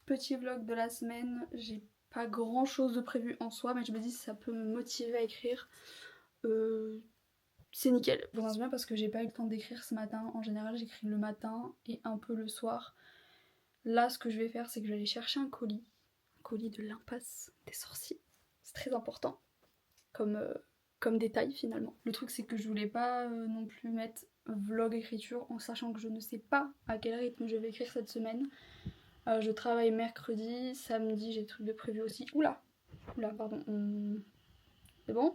petit vlog de la semaine. J'ai pas grand chose de prévu en soi, mais je me dis que ça peut me motiver à écrire. C'est nickel. Je commence bien parce que j'ai pas eu le temps d'écrire ce matin. En général, j'écris le matin et un peu le soir. Là, ce que je vais faire, c'est que je vais aller chercher un colis. Un colis de l'impasse des sorciers. C'est très important comme détail finalement. Le truc, c'est que je voulais pas non plus mettre vlog écriture en sachant que je ne sais pas à quel rythme je vais écrire cette semaine. Je travaille mercredi, samedi, j'ai des trucs de prévu aussi. Oula, pardon. C'est bon?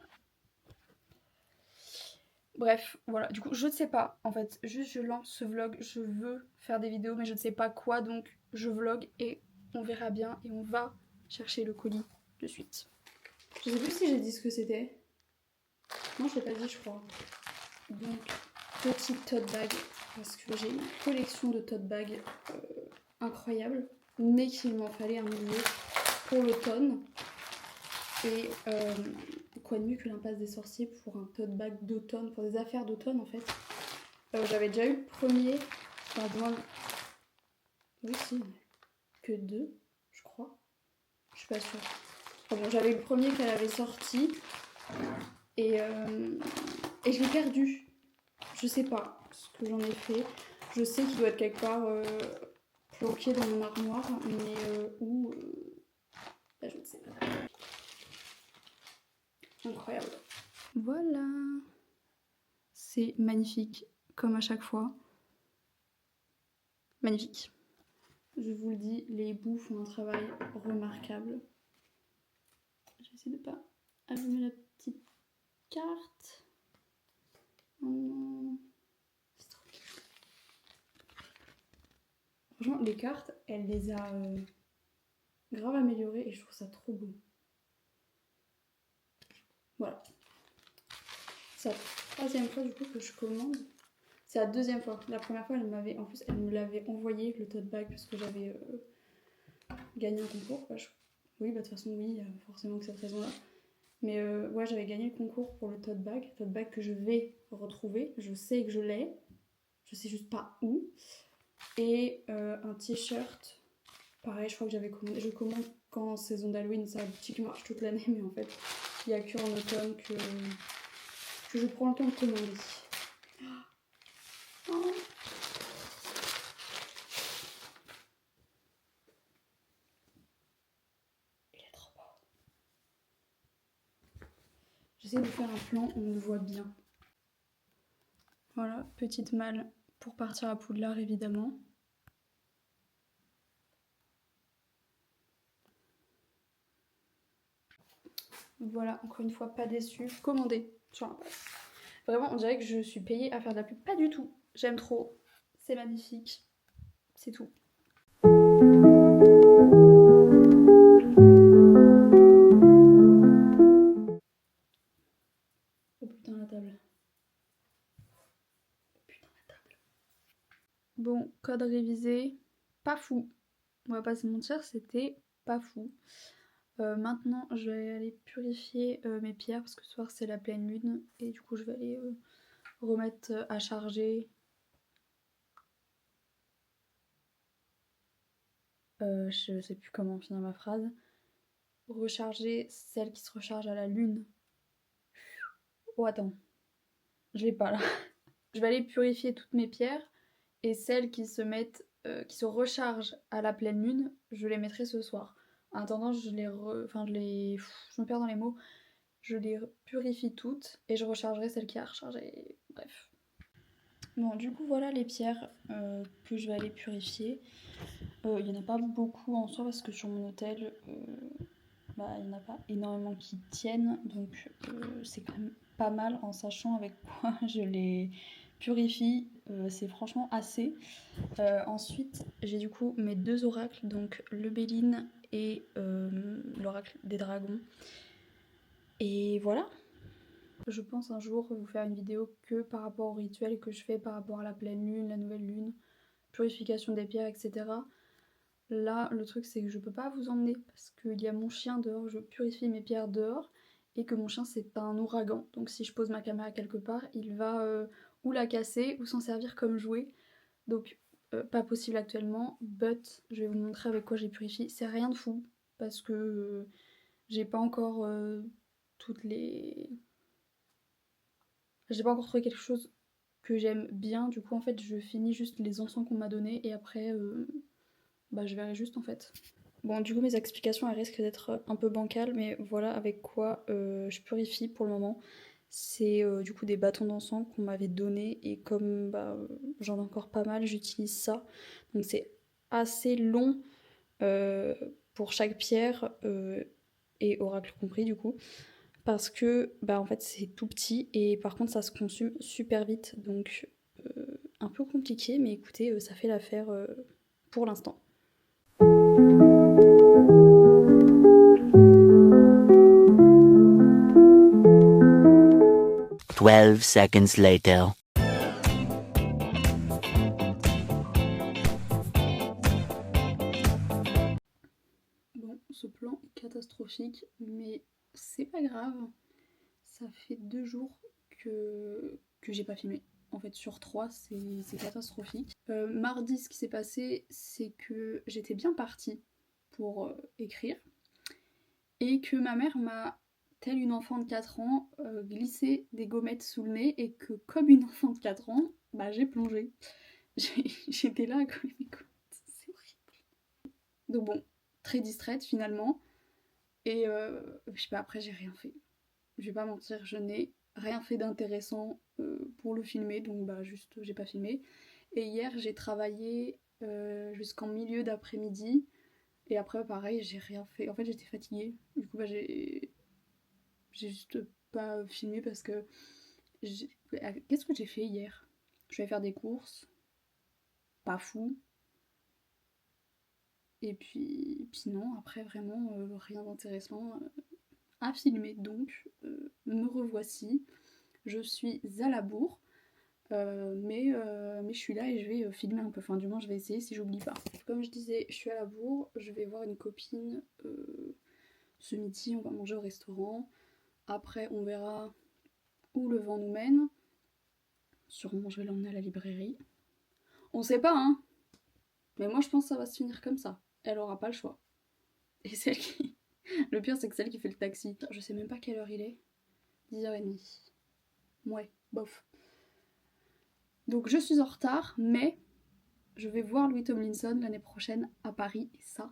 Bref, voilà, du coup je ne sais pas en fait, juste je lance ce vlog, je veux faire des vidéos mais je ne sais pas quoi, donc je vlog et on verra bien et on va chercher le colis de suite. Je sais plus si j'ai dit ce que c'était. Non, je l'ai pas dit je crois. Donc, petite tote bag, parce que j'ai une collection de tote bag incroyable, mais qu'il m'en fallait un milieu pour l'automne. Et quoi de mieux que l'impasse des sorciers pour un tote bag d'automne, pour des affaires d'automne en fait. J'avais déjà eu le premier, enfin du moins, oui si, que deux, je crois. Je suis pas sûre. Enfin, bon, j'avais eu le premier qu'elle avait sorti et je l'ai perdu. Je sais pas ce que j'en ai fait. Je sais qu'il doit être quelque part planqué dans mon armoire, mais où bah, je ne sais pas. Incroyable. Voilà. C'est magnifique, comme à chaque fois. Magnifique. Je vous le dis, les bouts font un travail remarquable. Je vais essayer de pas allumer la petite carte. Oh non. C'est trop bien. Franchement, les cartes, elle les a grave améliorées et je trouve ça trop beau. Voilà. C'est la troisième fois du coup que je commande. C'est la deuxième fois. La première fois, elle me l'avait envoyé le tote bag parce que j'avais gagné un concours. Oui, bah de toute façon, oui, forcément que cette raison-là. Mais ouais, j'avais gagné le concours pour le tote bag que je vais retrouver. Je sais que je l'ai. Je sais juste pas où. Et un t-shirt. Pareil, je crois que j'avais commandé. Je commande quand saison d'Halloween, c'est un boutique qui marche toute l'année, mais en fait, il n'y a que en automne que je prends le temps de commander. Oh. Il est trop beau. J'essaie de faire un plan où on le voit bien. Voilà, petite malle pour partir à Poudlard évidemment. Voilà, encore une fois, pas déçue. Commandé sur l'impasse. Vraiment, on dirait que je suis payée à faire de la pub. Pas du tout. J'aime trop. C'est magnifique. C'est tout. Oh putain, la table. Oh putain, la table. Bon, code révisé. Pas fou. On va pas se mentir, c'était pas fou. Maintenant, je vais aller purifier mes pierres parce que ce soir c'est la pleine lune. Et du coup, je vais aller remettre à charger. Je sais plus comment finir ma phrase. Recharger celle qui se recharge à la lune. Oh, attends. Je l'ai pas là. Je vais aller purifier toutes mes pierres et celles qui se mettent, qui se rechargent à la pleine lune, je les mettrai ce soir. En attendant, je me perds dans les mots. Je les purifie toutes et je rechargerai celle qui a rechargé. Bref. Bon, du coup, voilà les pierres que je vais aller purifier. Il n'y en a pas beaucoup en soi parce que sur mon hôtel, il n'y en a pas énormément qui tiennent. Donc, c'est quand même pas mal en sachant avec quoi je les purifie. C'est franchement assez. Ensuite, j'ai du coup mes deux oracles, donc le Béline et l'oracle des dragons. Et voilà. Je pense un jour vous faire une vidéo que par rapport au rituel que je fais par rapport à la pleine lune, la nouvelle lune, purification des pierres, etc. Là, le truc c'est que je peux pas vous emmener parce qu'il y a mon chien dehors, je purifie mes pierres dehors et que mon chien c'est un ouragan. Donc si je pose ma caméra quelque part, il va ou la casser ou s'en servir comme jouet. Donc pas possible actuellement, but je vais vous montrer avec quoi j'ai purifié. C'est rien de fou, parce que j'ai pas encore toutes les... J'ai pas encore trouvé quelque chose que j'aime bien, du coup en fait je finis juste les encens qu'on m'a donnés et après je verrai juste en fait. Bon du coup mes explications elles risquent d'être un peu bancales, mais voilà avec quoi je purifie pour le moment. C'est du coup des bâtons d'encens qu'on m'avait donnés et comme j'en ai encore pas mal, j'utilise ça. Donc c'est assez long pour chaque pierre et oracle compris du coup. Parce que en fait c'est tout petit et par contre ça se consume super vite, donc un peu compliqué, mais écoutez ça fait l'affaire pour l'instant. 12 seconds later. Bon, ce plan est catastrophique, mais c'est pas grave. Ça fait 2 jours que j'ai pas filmé. En fait, sur 3, c'est catastrophique. Mardi, ce qui s'est passé, c'est que j'étais bien partie pour écrire et que ma mère m'a, telle une enfant de 4 ans, glissé des gommettes sous le nez et que, comme une enfant de 4 ans, j'ai plongé. J'étais là à coller mes gommettes. C'est horrible. Donc bon, très distraite finalement. Et je sais pas, après j'ai rien fait. Je vais pas mentir, je n'ai rien fait d'intéressant pour le filmer, donc juste j'ai pas filmé. Et hier j'ai travaillé jusqu'en milieu d'après-midi, et après pareil j'ai rien fait. En fait j'étais fatiguée, du coup j'ai juste pas filmé parce que... Qu'est-ce que j'ai fait hier? Je vais faire des courses, pas fou. Et puis non, après vraiment rien d'intéressant à filmer, donc me revoici. Je suis à la bourre, mais je suis là et je vais filmer un peu. Enfin, du moins, je vais essayer si j'oublie pas. Comme je disais, je suis à la bourre, je vais voir une copine ce midi, on va manger au restaurant. Après, on verra où le vent nous mène. Sûrement, je vais l'emmener à la librairie. On sait pas, hein, mais moi, je pense que ça va se finir comme ça. Elle aura pas le choix. Et celle qui... Le pire, c'est que celle qui fait le taxi. Je sais même pas quelle heure il est. 10h30. Ouais, bof. Donc je suis en retard, mais je vais voir Louis Tomlinson l'année prochaine à Paris. Et ça,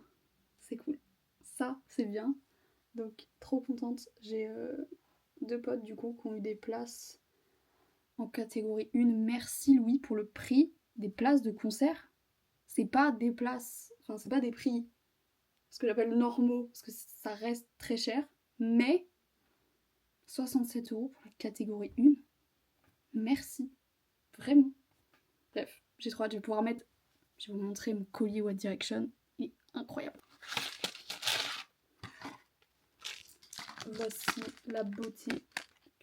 c'est cool. Ça, c'est bien. Donc trop contente. J'ai 2 potes du coup qui ont eu des places en catégorie 1. Merci Louis pour le prix des places de concert. C'est pas des places, enfin c'est pas des prix, ce que j'appelle normaux, parce que ça reste très cher. Mais 67 € pour la catégorie 1. Merci. Vraiment. Bref, j'ai trop hâte, je vais pouvoir mettre... Je vais vous montrer mon collier One Direction. Il est incroyable. Voici la beauté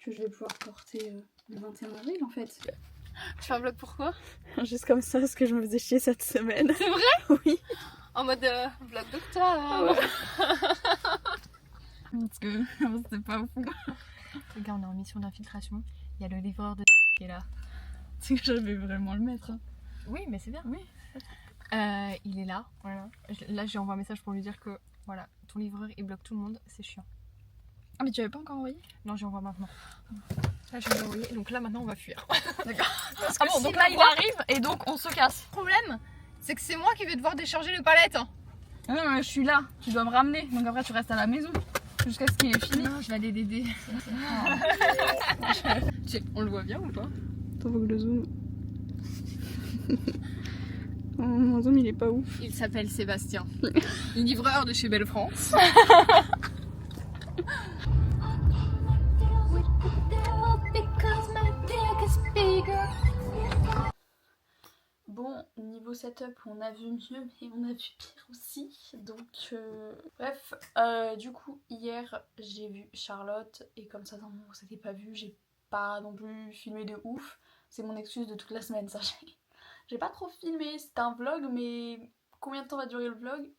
que je vais pouvoir porter le 21 avril en fait. Tu fais un vlog pourquoi? Juste comme ça, parce que je me faisais chier cette semaine. C'est vrai? Oui. En mode vlog docteur. Parce que c'est pas fou. Les gars, on est en mission d'infiltration. Il y a le livreur de qui est là. C'est que je vais vraiment le mettre. Oui, mais c'est bien. Oui. Il est là. Voilà. Là, j'ai envoyé un message pour lui dire que voilà, ton livreur il bloque tout le monde, c'est chiant. Ah, mais tu avais pas encore envoyé? Non, j'ai envoyé maintenant. Là, je vais l'envoyer. Donc là, maintenant, on va fuir. D'accord. Ah bon, donc là, il arrive et donc on se casse. Le problème, c'est que c'est moi qui vais devoir décharger les palettes. Ah non, mais je suis là. Tu dois me ramener. Donc après, tu restes à la maison. Jusqu'à ce qu'il est fini. Non, je vais aller l'aider. On le voit bien ou pas? Attends, faut que le zoom. Mon zoom, il est pas ouf. Il s'appelle Sébastien. Livreur de chez Belle France. Bon, niveau setup, on a vu mieux, mais on a vu pire aussi. Donc, bref. Du coup, hier, j'ai vu Charlotte. Et comme ça, non, vous n'avez pas vu, j'ai pas non plus filmé de ouf. C'est mon excuse de toute la semaine, ça. J'ai pas trop filmé. C'était un vlog, mais combien de temps va durer le vlog?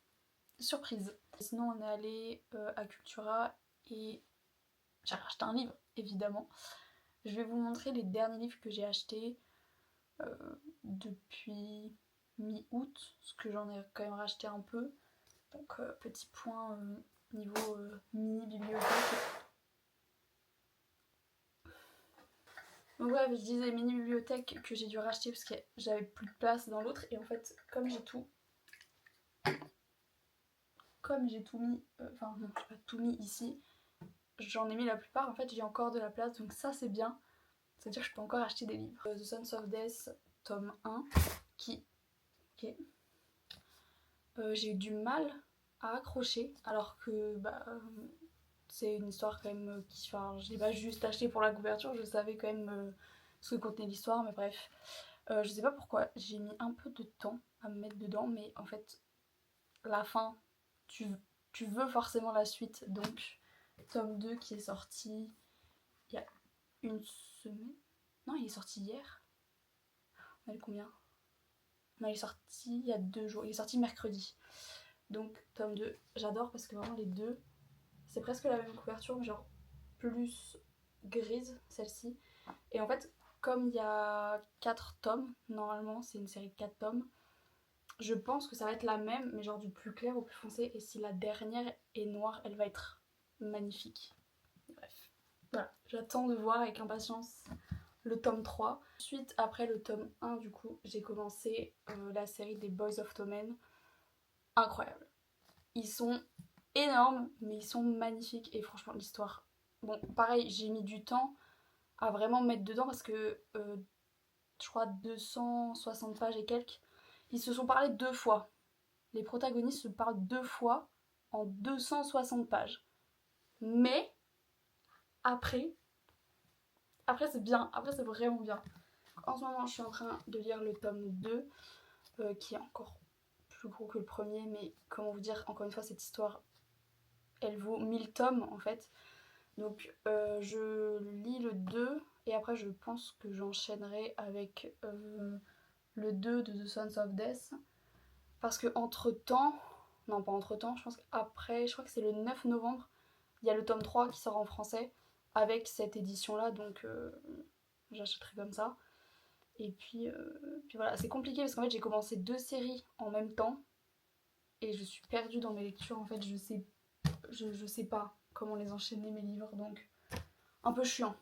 Surprise. Sinon, on est allé à Cultura et j'ai racheté un livre, évidemment. Je vais vous montrer les derniers livres que j'ai achetés depuis mi-août, parce que j'en ai quand même racheté un peu. Donc petit point niveau mini bibliothèque. Donc bref, je disais mini bibliothèque que j'ai dû racheter parce que j'avais plus de place dans l'autre. Et en fait, comme j'ai tout mis, enfin non, j'ai pas tout mis ici, j'en ai mis la plupart. En fait, j'ai encore de la place, donc ça c'est bien. C'est-à-dire que je peux encore acheter des livres. The Sons of Death, tome 1, qui... Ok. J'ai eu du mal à accrocher, alors que c'est une histoire quand même qui... Enfin, je l'ai pas juste acheté pour la couverture, je savais quand même ce que contenait l'histoire, mais bref. Je sais pas pourquoi, j'ai mis un peu de temps à me mettre dedans, mais en fait, la fin, tu veux forcément la suite, donc tome 2 qui est sorti il y a une semaine. Non, il est sorti hier. On a eu combien? Non, il est sorti il y a 2 jours. Il est sorti mercredi. Donc, tome 2, j'adore parce que vraiment les deux, c'est presque la même couverture, mais genre plus grise, celle-ci. Et en fait, comme il y a 4 tomes, normalement, c'est une série de 4 tomes, je pense que ça va être la même, mais genre du plus clair au plus foncé. Et si la dernière est noire, elle va être magnifique. Bref, voilà, j'attends de voir avec impatience le tome 3. Ensuite, après le tome 1, du coup, j'ai commencé la série des Boys of Tommen. Incroyable. Ils sont énormes, mais ils sont magnifiques. Et franchement, l'histoire... Bon, pareil, j'ai mis du temps à vraiment me mettre dedans parce que je crois 260 pages et quelques. Ils se sont parlé 2 fois. Les protagonistes se parlent 2 fois en 260 pages. Mais après c'est bien, après c'est vraiment bien. En ce moment je suis en train de lire le tome 2 qui est encore plus gros que le premier, mais comment vous dire, encore une fois cette histoire elle vaut 1000 tomes en fait. Donc je lis le 2 et après je pense que j'enchaînerai avec le 2 de The Sons of Death. Parce que entre temps, non pas entre temps, je pense qu'après, je crois que c'est le 9 novembre, il y a le tome 3 qui sort en français avec cette édition là, donc j'achèterai comme ça. Et puis voilà, c'est compliqué parce qu'en fait j'ai commencé 2 séries en même temps et je suis perdue dans mes lectures en fait, je sais pas comment les enchaîner mes livres, donc un peu chiant.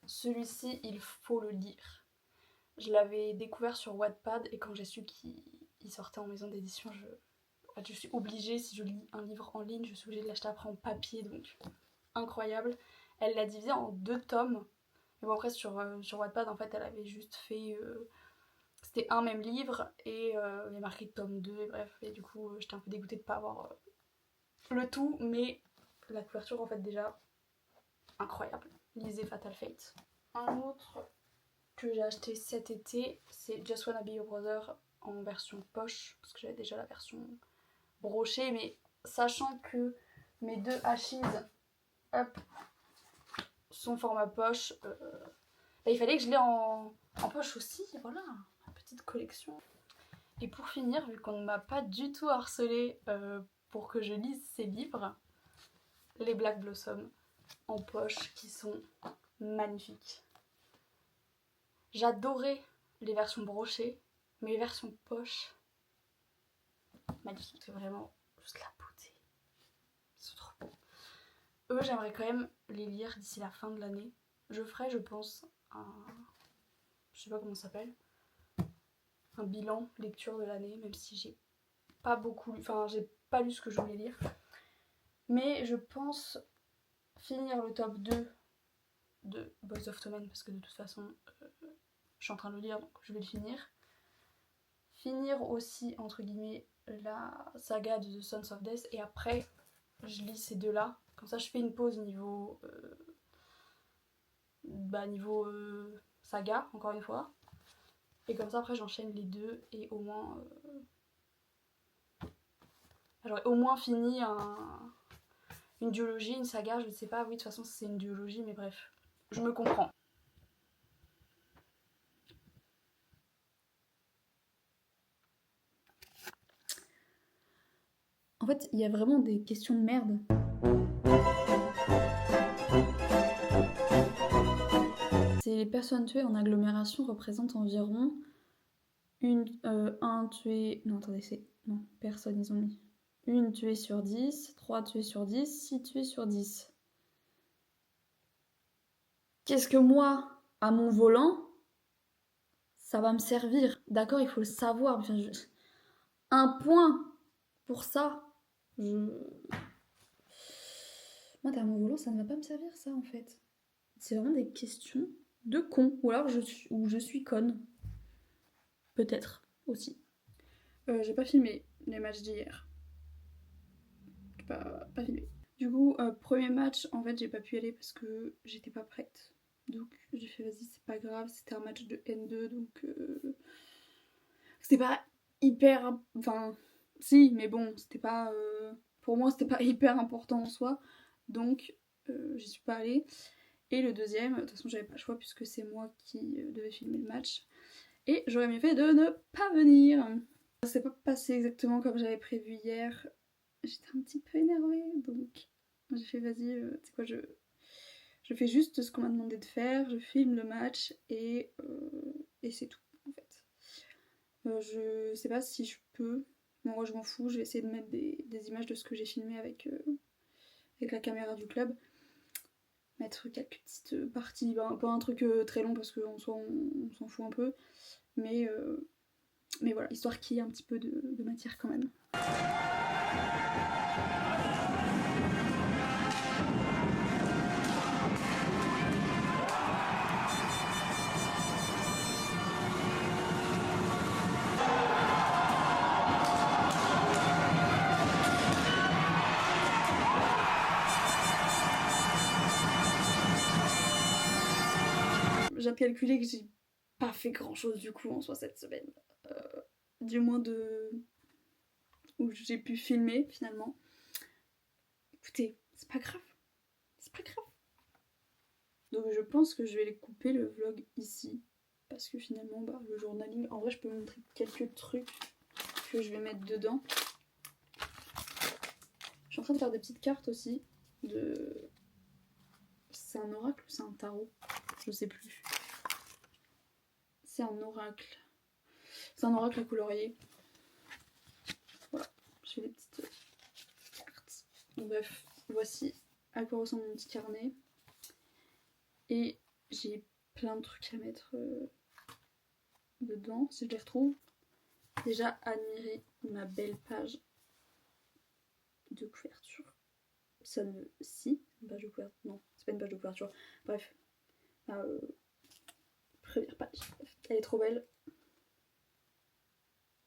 Celui-ci, il faut le lire. Je l'avais découvert sur Wattpad et quand j'ai su qu'il sortait en maison d'édition, je suis obligée, si je lis un livre en ligne, je suis obligée de l'acheter après en papier, donc incroyable. Elle l'a divisé en 2 tomes. Mais bon après sur Wattpad en fait elle avait juste fait... c'était un même livre et il y a marqué tome 2 et bref. Et du coup j'étais un peu dégoûtée de pas avoir le tout, mais la couverture en fait déjà incroyable. Lisez Fatal Fate. Un autre que j'ai acheté cet été, c'est Just Wanna Be Your Brother en version poche, parce que j'avais déjà la version brochée, mais sachant que mes 2 Ashes sont format poche, il fallait que je l'ai en poche aussi, voilà, ma petite collection. Et pour finir, vu qu'on ne m'a pas du tout harcelée pour que je lise ces livres, les Black Blossom en poche qui sont magnifiques. J'adorais les versions brochées, mais les versions poche, magnifiques. C'est vraiment juste la beauté. C'est trop beau. Eux, j'aimerais quand même les lire d'ici la fin de l'année. Je ferai, je pense, je sais pas comment ça s'appelle, un bilan lecture de l'année, même si j'ai pas beaucoup lu, enfin j'ai pas lu ce que je voulais lire. Mais je pense finir le top 2 de Boys of Tommen parce que de toute façon je suis en train de le lire donc je vais le finir. Finir aussi entre guillemets la saga de The Sons of Death et après je lis ces 2 là. Comme ça je fais une pause niveau saga encore une fois. Et comme ça après j'enchaîne les 2 et au moins j'aurais au moins fini une duologie, une saga, je ne sais pas, oui de toute façon c'est une duologie mais bref, je me comprends. En fait, il y a vraiment des questions de merde. Les personnes tuées en agglomération représentent environ 1 tué... Non, attendez, c'est... Non, personne, ils ont mis. 1 tuée sur 10, 3 tués sur 10, 6 tués sur 10. Qu'est-ce que moi, à mon volant, ça va me servir? D'accord, il faut le savoir. Un point pour ça. Moi, à mon volant, ça ne va pas me servir, ça, en fait. C'est vraiment des questions de con. Ou alors je suis conne. Peut-être, aussi. J'ai pas filmé les matchs d'hier. J'ai pas filmé. Du coup, premier match, en fait, j'ai pas pu y aller parce que j'étais pas prête. Donc, j'ai fait, vas-y, c'est pas grave, c'était un match de N2, donc... C'était pas hyper... Enfin, si, mais bon, c'était pas... Pour moi, c'était pas hyper important en soi. Donc, j'y suis pas allée. Et le deuxième, de toute façon, j'avais pas le choix puisque c'est moi qui devais filmer le match. Et j'aurais mieux fait de ne pas venir. Ça s'est pas passé exactement comme j'avais prévu hier. J'étais un petit peu énervée, donc j'ai fait vas-y, tu sais quoi, je fais juste ce qu'on m'a demandé de faire, je filme le match et c'est tout en fait. Je sais pas si je peux, moi je m'en fous, je vais essayer de mettre des images de ce que j'ai filmé avec la caméra du club. Mettre quelques petites parties, pas un truc très long parce qu'en soi on s'en fout un peu, mais voilà, histoire qu'il y ait un petit peu de matière quand même. J'ai calculé que j'ai pas fait grand chose du coup en soi cette semaine. Du moins où j'ai pu filmer finalement. Écoutez, c'est pas grave. C'est pas grave. Donc je pense que je vais les couper le vlog ici. Parce que finalement, le journaling, en vrai je peux vous montrer quelques trucs que je vais mettre dedans. Je suis en train de faire des petites cartes aussi. C'est un oracle ou c'est un tarot? Je sais plus. C'est un oracle. C'est un oracle à colorier. Voilà, je fais des petites cartes. Donc, bref, voici à quoi ressemble mon petit carnet. Et j'ai plein de trucs à mettre dedans, si je les retrouve. Déjà, admirer ma belle page de couverture. Si, une page de couverture. Non, c'est pas une page de couverture. Bref, la première page. Elle est trop belle.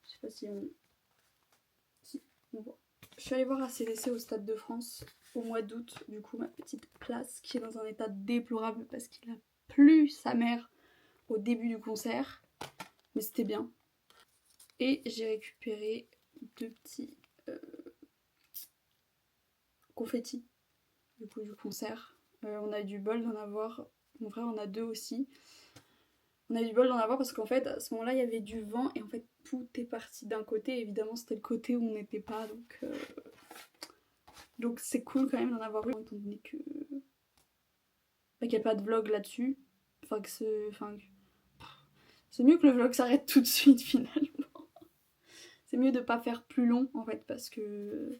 Je sais pas si on voit. Je suis allée voir ACDC au Stade de France au mois d'août. Du coup, ma petite place qui est dans un état déplorable parce qu'il a plu sa mère au début du concert. Mais c'était bien. Et j'ai récupéré 2 petits confettis du coup du concert. On a eu du bol d'en avoir. Mon frère en a 2 aussi. On a eu du bol d'en avoir parce qu'en fait à ce moment-là il y avait du vent et en fait tout est parti d'un côté. Évidemment c'était le côté où on n'était pas, donc c'est cool quand même d'en avoir eu étant donné que qu'il n'y a pas de vlog là-dessus. C'est mieux que le vlog s'arrête tout de suite finalement. C'est mieux de pas faire plus long en fait parce que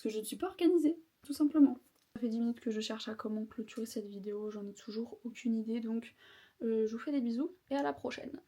je ne suis pas organisée tout simplement. Ça fait 10 minutes que je cherche à comment clôturer cette vidéo, j'en ai toujours aucune idée, donc je vous fais des bisous et à la prochaine.